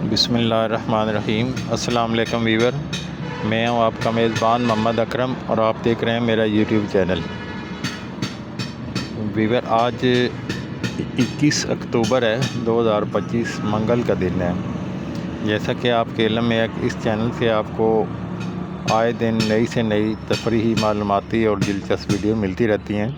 बिस्मिल्लाहिर्रहमानिर्रहीम। अस्सलाम वालेकुम वीवर, मैं हूं आपका मेज़बान मोहम्मद अकरम और आप देख रहे हैं मेरा यूट्यूब चैनल। वीवर, आज 21 अक्टूबर है 2025, मंगल का दिन है। जैसा कि आपके इल्म में है कि इस चैनल से आपको आए दिन नई से नई तफरीही मालूमाती और दिलचस्प वीडियो मिलती रहती हैं।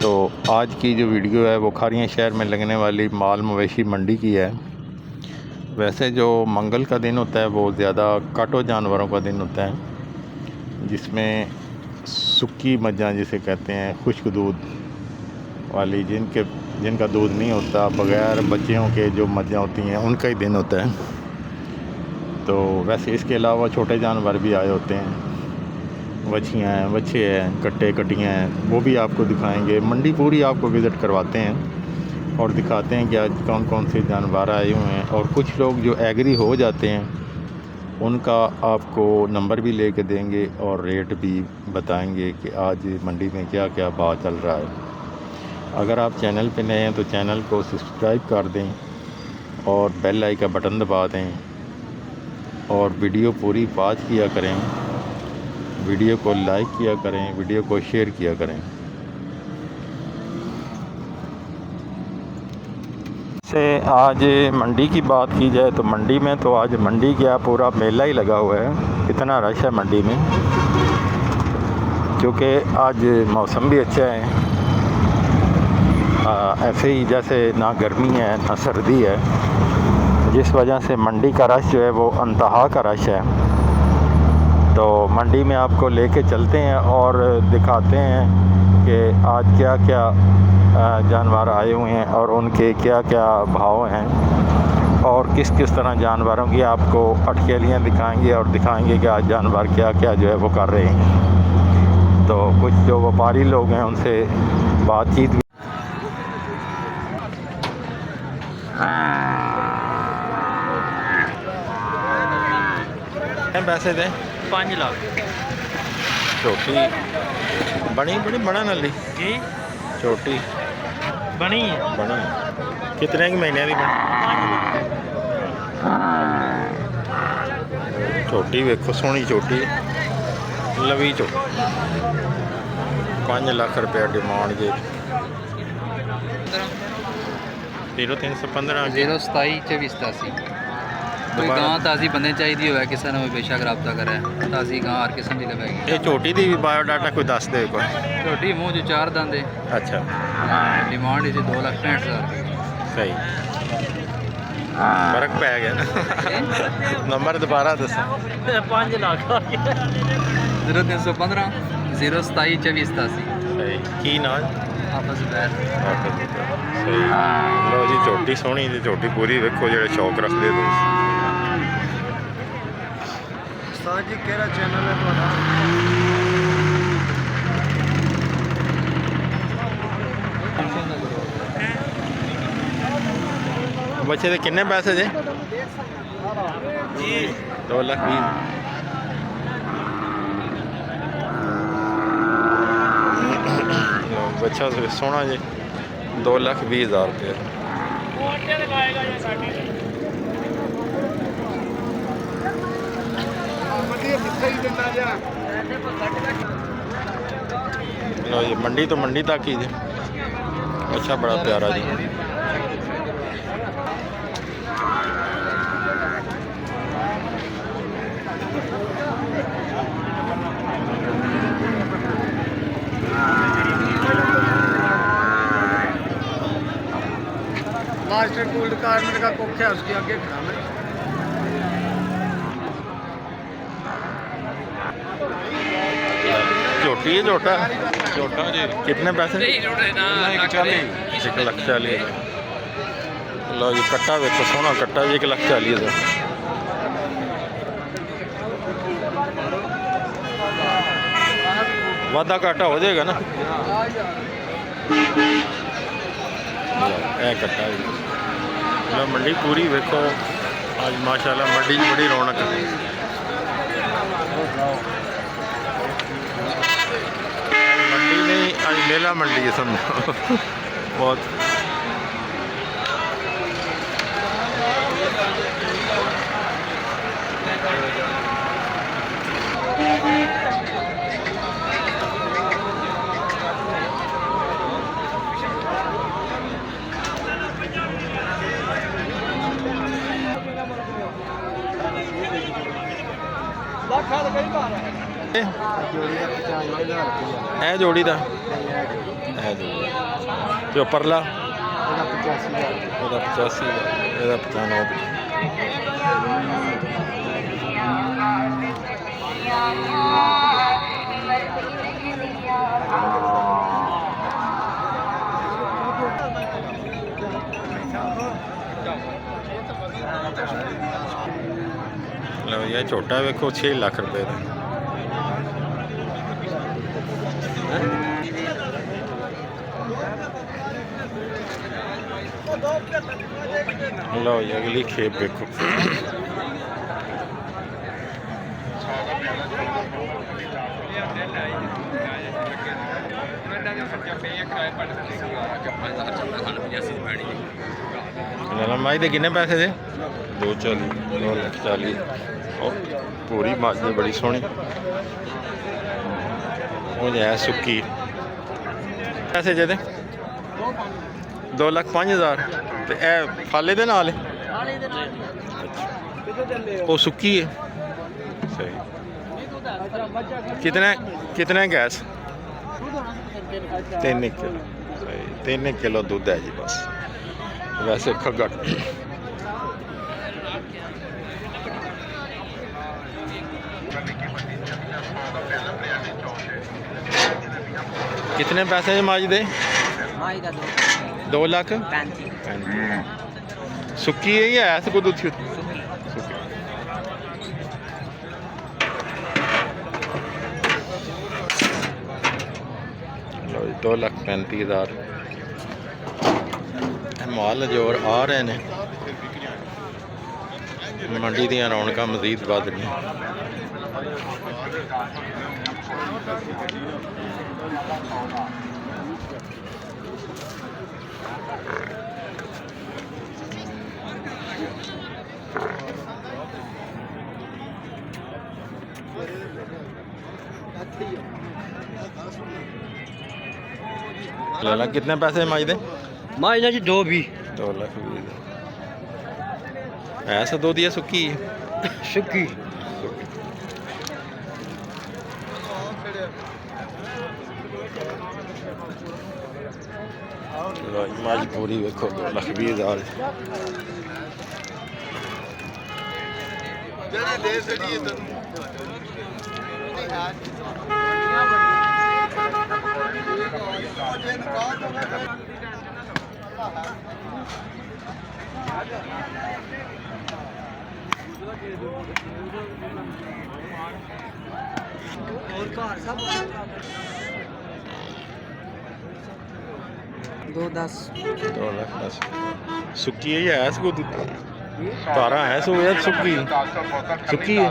तो आज की जो वीडियो है वो खारियाँ शहर में लगने वाली माल मवेशी मंडी की है। वैसे जो मंगल का दिन होता है वो ज़्यादा काटो जानवरों का दिन होता है, जिसमें सुक्की मज्जां जिसे कहते हैं, खुश्क दूध वाली, जिनका दूध नहीं होता, बग़ैर बच्चियों के जो मज्जां होती हैं उनका ही दिन होता है। तो वैसे इसके अलावा छोटे जानवर भी आए होते हैं, वछियाँ हैं, बच्चे हैं, कट्टे कटियाँ हैं, वो भी आपको दिखाएंगे। मंडी पूरी आपको विज़िट करवाते हैं और दिखाते हैं कि आज कौन कौन से जानवर आए हुए हैं। और कुछ लोग जो एग्री हो जाते हैं उनका आपको नंबर भी ले कर देंगे और रेट भी बताएंगे कि आज मंडी में क्या क्या भाव चल रहा है। अगर आप चैनल पे नए हैं तो चैनल को सब्सक्राइब कर दें और बेल आइकन का बटन दबा दें और वीडियो पूरी वॉच किया करें, वीडियो को लाइक किया करें, वीडियो को शेयर किया करें। से आज मंडी की बात की जाए तो मंडी में तो आज मंडी क्या पूरा मेला ही लगा हुआ है। इतना रश है मंडी में, क्योंकि आज मौसम भी अच्छा है। ऐसे ही जैसे ना गर्मी है ना सर्दी है, जिस वजह से मंडी का रश जो है वो अंतहा का रश है। तो मंडी में आपको लेके चलते हैं और दिखाते हैं कि आज क्या क्या जानवर आए हुए हैं और उनके क्या क्या भाव हैं और किस किस तरह जानवरों की आपको अटकेलियाँ दिखाएंगे और दिखाएंगे कि आज जानवर क्या क्या जो है वो कर रहे हैं। तो कुछ जो व्यापारी लोग हैं उनसे बातचीत भी। पैसे दें 5 लाख छोटी बड़ी बड़ी बड़ा नली जी छोटी बनी है। बड़ी कितने के महीने की बनी? छोटी वेखो, सोहनी छोटी लवी छोटी। 5 लाख रुपया डिमांड जी। 0315 0272487 कोई गां ताज़ी बंदे चाहिए हो किसी ने बेशक रबता करे। ताज़ी गां हर किस्म की लवेगी। ये छोटी दी भी बायोडाटा कोई दस दे कोई छोटी मूँह जो 4 दंद है। अच्छा, डिमांड इसे 2,65,000। सही फर्क पै गया ना। नंबर दोबारा दसो। 5 लाख 0315 0272487। सही की ना आपस में सही। लो जी, छोटी सोहनी जी, छोटी पूरी वेखो जो शौक रखते हो। उस्ताद जी केड़ा चैनल है तुम्हारा? बच्चे के किन्ने पैसे जे? जी 2,20,000। बच्चा सोहना जी 2,20,000 रुपये। लो जी, मंडी तो मंडी तक ही जी। अच्छा, बड़ा प्यारा जी। मास्टर गोल्ड कार्नर का कुक है, उसके आगे खड़ा मैं। छोटी है छोटा छोटा जी। कितने पैसे? 1,40,000। लो जी, कट्टा देखो, सोहना कट्टा जी, 1,40,000। वादा घाटा हो जाएगा ना। कट्टा जी। लो मंडी पूरी वेखो, आज माशाल्लाह मंडी बड़ी रौनक है। मंडी नहीं, आज मेला मंडी है समझो। बहुत ਇਹ ਜੋੜੀ ਦਾ ਇਹ ਜੋੜੀ ਤੇ ਉੱਪਰਲਾ ਉਹਦਾ 85 ਦਾ ਇਹਦਾ 95 ਦਾ। ਲਓ ਇਹ ਛੋਟਾ ਵੇਖੋ 6 ਲੱਖ ਰੁਪਏ ਦਾ। ਲਓ ਜੀ ਅਗਲੀ ਖੇਪ ਵੇਖੋ। ਮਾਈ ਦੇ ਕਿੰਨੇ ਪੈਸੇ ਦੇ 240 240। ਪੂਰੀ ਮੱਝ ਦੀ ਬੜੀ ਸੋਹਣੀ ਉਹ ਹੈ ਸੁੱਕੀ। ਪੈਸੇ ਜਿਹਦੇ 2,05,000 ਤੇ ਇਹ ਫਾਲੇ ਦੇ ਨਾਲ ਉਹ ਸੁੱਕੀ है। सही कितने गैस 3 किलो। सही 3 किलो दूध है जी बस। वैसे खगट कितने पैसे माज दे 2 लाख 35। सुक्की है या ऐसे को दूध लो 2,35,000 माल जोर आ रहे हैं। मंडी दी रौनक मजीद बढ़ रही। लाला कितने पैसे माज दे माजना जी 220 2,20,000। ऐसा दो दिया सुक्की सुक्की मज पूरी वेखो 2,20,000। दो 10 2,10,000 सुक्की है या ऐस को तारा है सो यार सुक्की सुक्की है।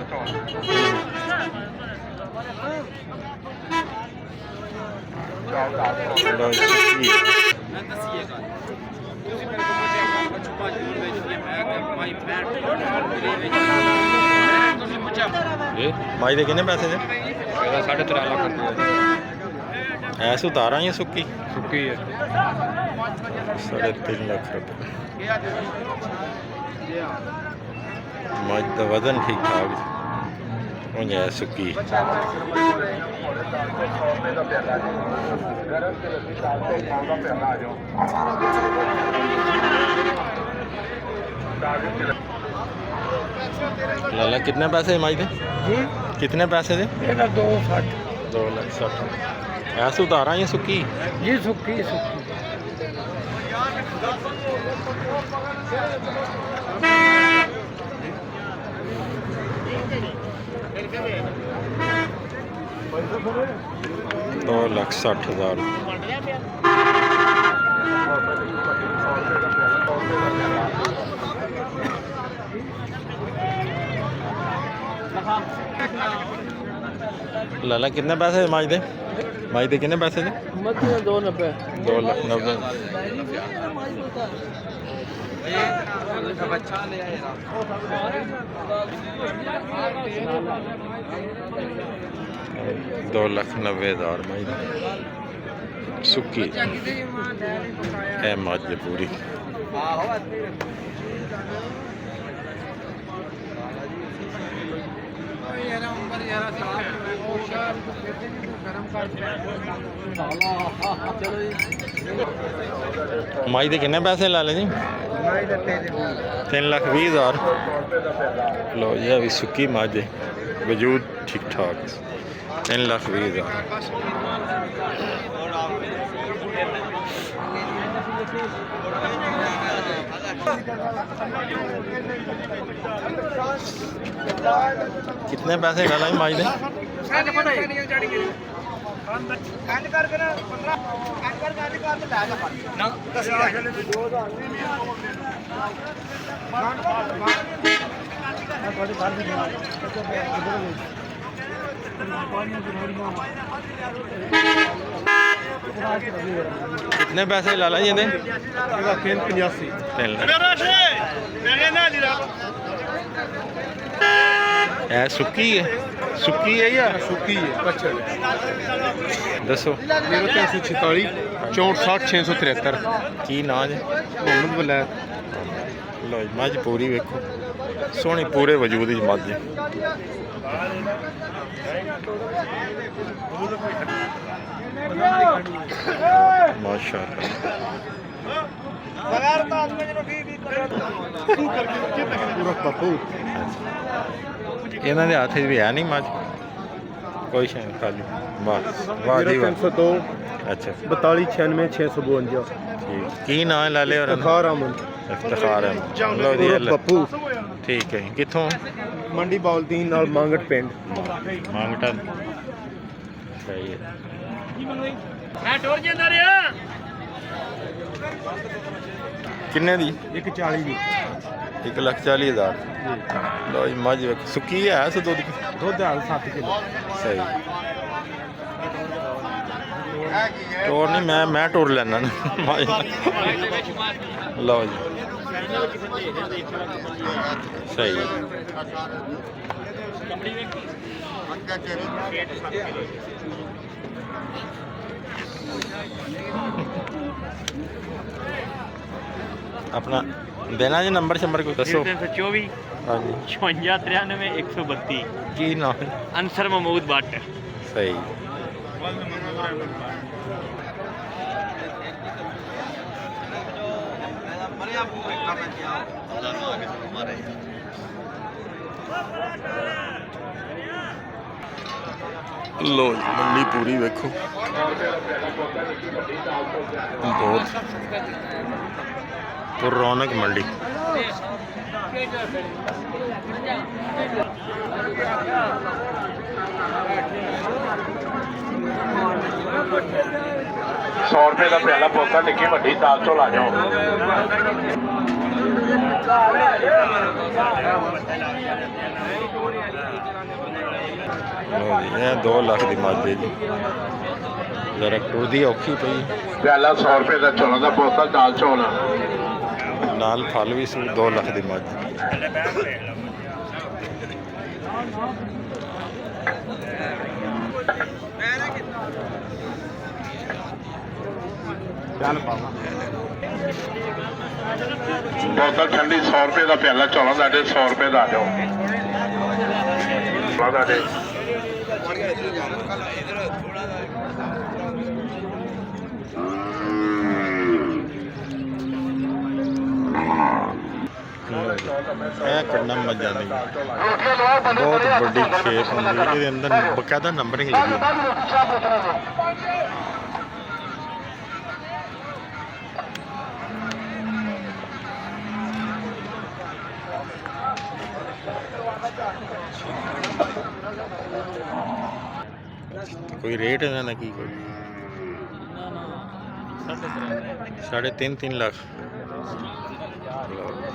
माई दे किन्ने पैसे दे 3.5 लाख ऐस उतारा या सुक्की सुक्की है 3.5 लाख रुपये। मज का वजन ठीक ठाक हो जाए सुक्की। लाला कितने पैसे मज दे कितने पैसे दे 2,60,000। ऐस उतारा या सुक्की जी सुक्की सुक्की 2,60,000। लाला कितने पैसे माज दे कितने पैसे दे 290 2,90,000। दो 2,90,000 माई सुक्की है मज पूरी। ਮਾਈ ਦੇ ਕਿੰਨੇ ਪੈਸੇ ਲਾ ਲਏ ਜੀ? 3,20,000। लो जी अभी सुक्की मझ है, वजूद ठीक ठाक 3,20,000। कितने पैसे डाला है मझ दे? कितने पैसे ला ला जी? 85। है सुक्की है? सुक्की है या सुक्की है पचड़ दसो। 0346 64 673 की ना जी? मोहम्मद वलैद। लो जी मझ पूरी वेखो सोहनी पूरे वजूद च मझ है। माशाअल्लाह। इन्हों के हाथ भी है नहीं मझ कोई शे खाली बस वाह जी वाह। 0302 अच्छा 42 96 652 ठीक की ना ला ले? और इफ्तिखार अमन इफ्तिखार है। लो जी अल्लाह। पप्पू ठीक है कितों? मंडी बाउलदीन नाल मांगट पिंड। मांगटा सही है। किन्ने दी? 140 दी 1,40,000। लो जी मझ सुक्की है सो दुध दुध 7 किलो। सही टोर नहीं मैं टोर लेना ना। लो जी सही है। अपना देना जी नंबर शंबर को दसो। 324 हाँ जी 56 93 132 की नाम है? अनसर महमूद भट्ट। सही लो जी मंडी पूरी वेखो बहुत रौनक मंडी। ₹100 का प्याला पोता टिक्की वड्डी दाल चौल आ जाओ। लो जी ये 2 लाख की मझ है जी जरा टुरदी औखी पई प्याला ₹100 का चौलों का पोता दाल चौल नाल फल भी सी 2 लाख की मझ। बोतल ठंडी ₹100 का प्याला चौलों का ₹100 का आ जाओ। कड़ना मजा नहीं बहुत बड़ी शेप होंगी ये अंदर बकायदा नंबरिंग लगी। कोई रेट इन्होंने की कोई 3.5 लाख।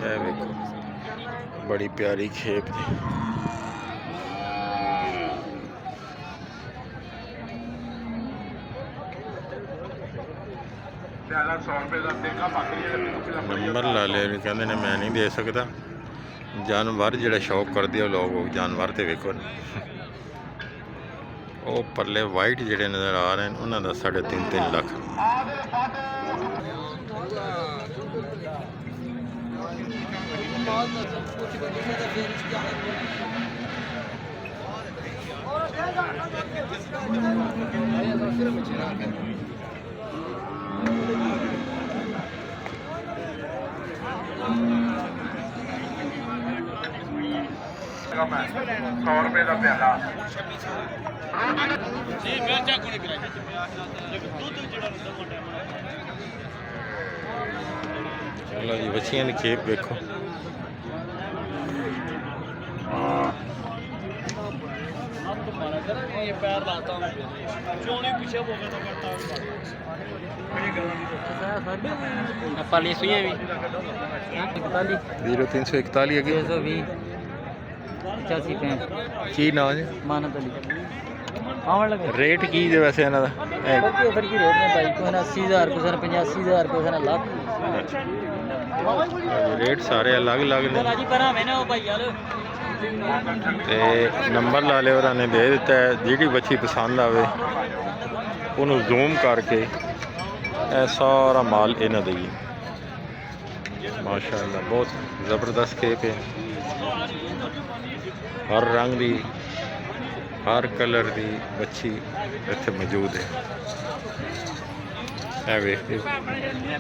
देखो बड़ी प्यारी खेप थी। नंबर ला ले कहते ने मैं नहीं दे सकता। जानवर जो शौक करते हो लोग जानवर तो वेखो वो परले वाइट जोड़े नज़र आ रहे हैं उन्होंने 3.5 लाख। ₹100 ਦਾ ਪਿਆਲਾ ਚਲੋ ਜੀ ਬੱਚੀਆਂ ਦੀ ਖੇਪ ਵੇਖੋ। पाली सुइयां भी 0341 ਹੈਗੀ 220 85 65 ਕੀ ਨਾਂ ਜੀ? मानत अली आवन लगे ਰੇਟ ਕੀ ਜੇ ਵੈਸੇ ਇਹਨਾਂ ਦਾ? फिर की रेट में भाई को ना 80000 को ना 85000 को ना लाख ਰੇਟ ਸਾਰੇ ਅਲੱਗ-ਅਲੱਗ ਨੇ जी पर हमें ना ओ भाई यार ਤੇ ਨੰਬਰ ਲਾ ਲਿਓ ਉਹਨਾਂ ਨੇ ਦੇ ਦਿੱਤਾ ਹੈ। ਜਿਹੜੀ ਬੱਚੀ ਪਸੰਦ ਆਵੇ ਉਹਨੂੰ ਜ਼ੂਮ ਕਰਕੇ ਇਹ ਸਾਰਾ ਮਾਲ ਇਹਨਾਂ ਦਾ ਹੀ ਹੈ। ਮਾਸ਼ਾਅੱਲਾ ਬਹੁਤ ਜ਼ਬਰਦਸਤ ਖੇਪ ਹੈ। ਹਰ ਰੰਗ ਦੀ ਹਰ ਕਲਰ ਦੀ ਬੱਚੀ ਇੱਥੇ ਮੌਜੂਦ ਹੈ। ਇਹ ਵੇਖਦੇ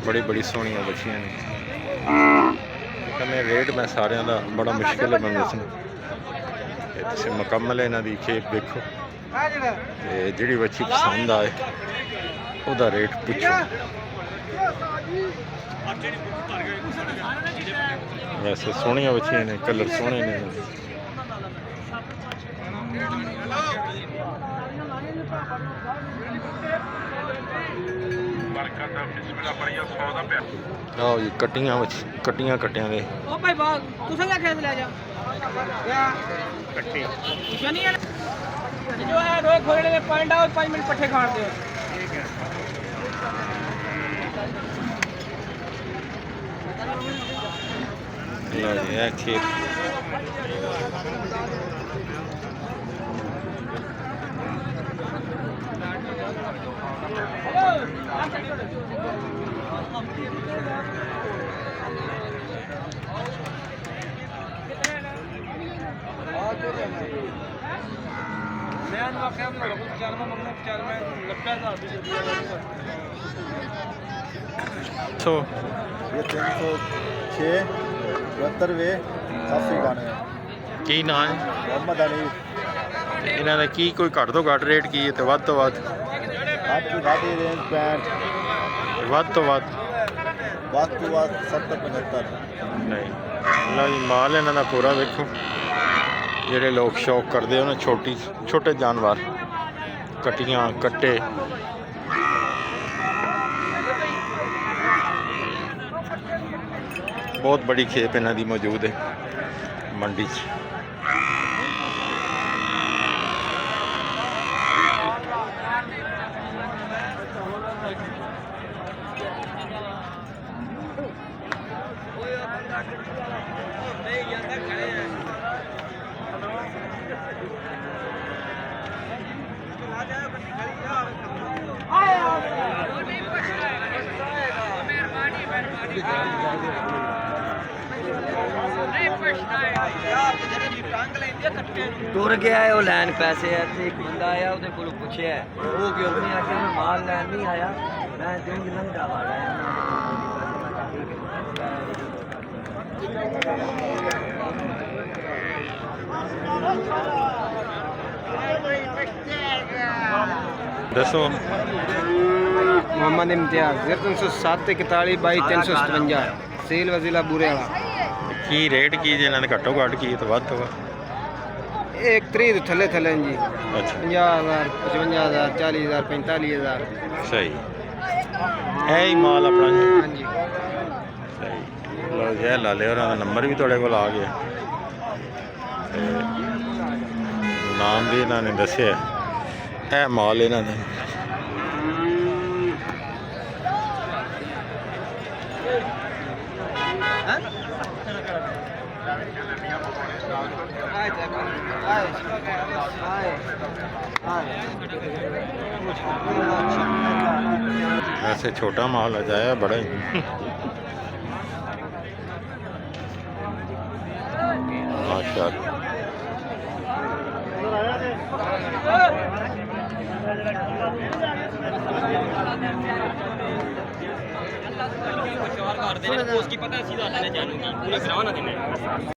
ਬੜੀ ਬੜੀ ਸੋਹਣੀਆਂ ਬੱਚੀਆਂ ਨੇ। ਕਹਿੰਦੇ ਰੇਟ ਮੈਂ ਸਾਰਿਆਂ ਦਾ ਬੜਾ ਮੁਸ਼ਕਿਲ ਹੈ ਮੈਨੂੰ ਦੱਸਣਾ। ਤੁਸੀਂ ਮੁਕੰਮਲ ਇਹਨਾਂ ਦੀ ਖੇਪ ਦੇਖੋ ਤੇ ਜਿਹੜੀ ਬੱਚੀ ਪਸੰਦ ਆਏ ਉਹਦਾ ਰੇਟ ਪੁੱਛੋ। ਵੈਸੇ ਸੋਹਣੀਆਂ ਬੱਚੀਆਂ ਨੇ, ਕਲਰ ਸੋਹਣੇ ਨੇ ਇਹਨਾਂ ਦੇ। ਬਰਕਤ ਦਾ ਬਿਸਮਿਲ੍ਲਾ ਪੜੀਆ 100 ਦਾ ਪਿਆਲਾ ਆਓ ਜੀ ਕਟੀਆਂ ਵਿੱਚ ਕਟੀਆਂ ਕੱਟਿਆਂ ਦੇ ओ भाई बाग तू संग खेत ले जा या ਕੱਟੀ शनि है जो है रोए खोलने में 5 मिनट पट्ठे खाड़ दे ਠੀਕ ਹੈ। ਲਓ ਜੀ ਇਹ ਖੇਪ ਸੋ ये 306 72 80 92 ਕੀ ਨਾਂ ਹੈ मोहम्मद अली ਤੇ ਇਹਨਾਂ ਦਾ ਕੀ ਕੋਈ ਘੱਟ ਤੋਂ ਘੱਟ ਰੇਟ ਕੀ ਹੈ ਤੇ ਵੱਧ ਤੋਂ ਵੱਧ आपकी गाड़ी रेंज 65 ਵੱਧ ਤੋਂ ਵੱਧ बात की बात 70 75 ਨਹੀਂ ਲਓ ਜੀ ਮਾਲ ਇਹਨਾਂ ਦਾ ਪੂਰਾ ਵੇਖੋ। ਜਿਹੜੇ ਲੋਕ ਸ਼ੌਕ ਕਰਦੇ ਉਹਨਾਂ ਛੋਟੇ ਜਾਨਵਰ ਕਟੀਆਂ ਕੱਟੇ ਬਹੁਤ ਬੜੀ ਖੇਪ ਇਹਨਾਂ ਦੀ ਮੌਜੂਦ ਹੈ ਮੰਡੀ 'ਚ। ਤੁਰ ਗਿਆ ਹੈ ਉਹ ਲੈਣ ਪੈਸੇ ਹੈ ਤੇ ਇੱਕ ਬੰਦਾ ਆਇਆ ਉਹਦੇ ਕੋਲੋਂ ਪੁੱਛਿਆ ਉਹ ਕਿਉਂ ਨਹੀਂ ਆ ਕਿ ਮਾਲ ਲੈਣ ਨਹੀਂ ਆਇਆ ਮੈਂ ਦਿਨ ਲੰਘਦਾ ਵਾਲਾ ਦੱਸੋ मोहम्मद इम्तियाज 307 41 22 357 सेल वजीला बुरे वाला ਕੀ ਰੇਟ ਕੀ ਜੇ ਇਹਨਾਂ ਦੇ ਘੱਟੋ ਘੱਟ ਕੀ ਤੇ ਵੱਧ ਤੋਂ ਵੱਧ? एक 3 तो थले थले जी ਅੱਛਾ 50000 55000 40000 45000 ਸਹੀ ਇਹ ਹੀ ਮਾਲ ਆਪਣਾ ਜੀ। हाँ जी ਸਹੀ ਲਓ ਜੀ ਇਹ ਲਾ ਲਿਓ ਉਹਨਾਂ ਦਾ ਨੰਬਰ ਵੀ ਤੁਹਾਡੇ ਕੋਲ ਆ ਗਿਆ ਤੇ ਨਾਮ ਵੀ ਇਹਨਾਂ ਨੇ ਦੱਸਿਆ। ਇਹ ਮਾਲ ਇਹਨਾਂ ਦਾ वैसे छोटा माल अजाया बड़ा ही माशाअल्लाह। ਕਰਦੇ ਨੇ ਉਸ ਕੀ ਪਤਾ ਅਸੀਂ ਦੱਸਣੇ ਜਾਣੂ ਕੀ ਪੂਰੇ ਗਰਾਹ ਨਾ ਦੇਣੇ